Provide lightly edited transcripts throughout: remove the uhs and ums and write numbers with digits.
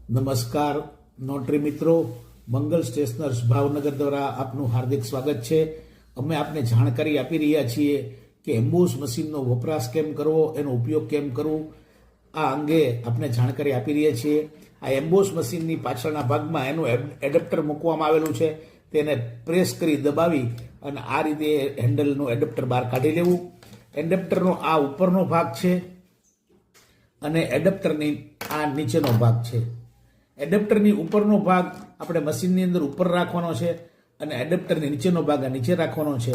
નમસ્કાર નોટરી મિત્રો, મંગલ સ્ટેશનર્સ ભાવનગર દ્વારા આપનું હાર્દિક સ્વાગત છે। અમે આપને જાણકારી આપી રહ્યા છીએ કે એમ્બોસ મશીનનો વપરાશ કેમ કરવો, એનો ઉપયોગ કેમ કરવો, આ અંગે આપને જાણકારી આપી રહ્યા છીએ। આ એમ્બોસ મશીનની પાછળના ભાગમાં એનું એડપ્ટર મૂકવામાં આવેલું છે। તેને પ્રેસ કરી દબાવી અને આ રીતે હેન્ડલનું એડપ્ટર બહાર કાઢી લેવું। એડપ્ટરનો આ ઉપરનો ભાગ છે અને એડપ્ટરની આ નીચેનો ભાગ છે। એડપ્ટરની ઉપરનો ભાગ આપણે મશીનની અંદર ઉપર રાખવાનો છે અને એડપ્ટરની નીચેનો ભાગ આ નીચે રાખવાનો છે।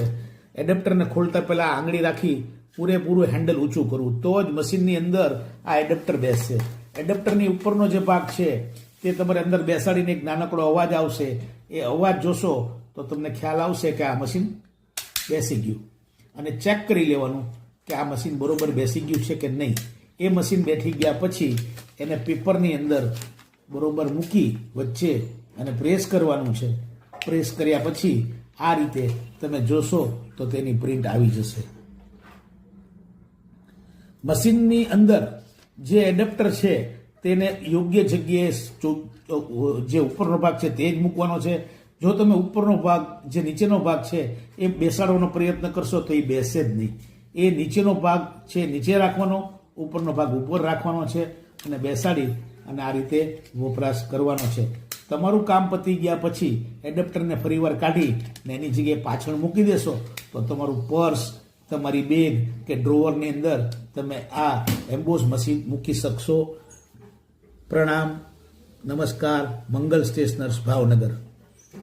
એડપ્ટરને ખોલતા પહેલા આંગળી રાખી પૂરેપૂરું હેન્ડલ ઊંચું કરવું, તો જ મશીનની અંદર આ એડપ્ટર બેસશે। એડપ્ટરની ઉપરનો જે ભાગ છે તે તમારે અંદર બેસાડીને એક નાનકડો અવાજ આવશે। એ અવાજ જોશો તો તમને ખ્યાલ આવશે કે આ મશીન બેસી ગયું, અને ચેક કરી લેવાનું કે આ મશીન બરોબર બેસી ગયું છે કે નહીં। એ મશીન બેઠી ગયા પછી એને પેપરની અંદર બરોબર મૂકી વચ્ચે અને પ્રેસ કરવાનું છે। પ્રેસ કર્યા પછી આ રીતે તમે જોશો તો તેની પ્રિન્ટ આવી જશે। મશીનની અંદર જે એડપ્ટર છે તેને યોગ્ય જગ્યાએ જે ઉપરનો ભાગ છે તે જ મૂકવાનો છે। જો તમે ઉપરનો ભાગ જે નીચેનો ભાગ છે એ બેસાડવાનો પ્રયત્ન કરશો તો એ બેસે જ નહીં। એ નીચેનો ભાગ છે નીચે રાખવાનો, ઉપરનો ભાગ ઉપર રાખવાનો છે અને બેસાડી અને આ રીતે વપરાશ કરવાનો છે। તમારું કામ પતી ગયા પછી એડપ્ટરને ફરીવાર કાઢી ને એની જગ્યાએ પાછળ મૂકી દેશો તો તમારું પર્સ, તમારી બેગ કે ડ્રોવરની અંદર તમે આ એમ્બોસ મશીન મૂકી શકશો। પ્રણામ, નમસ્કાર, મંગલ સ્ટેશનર્સ ભાવનગર।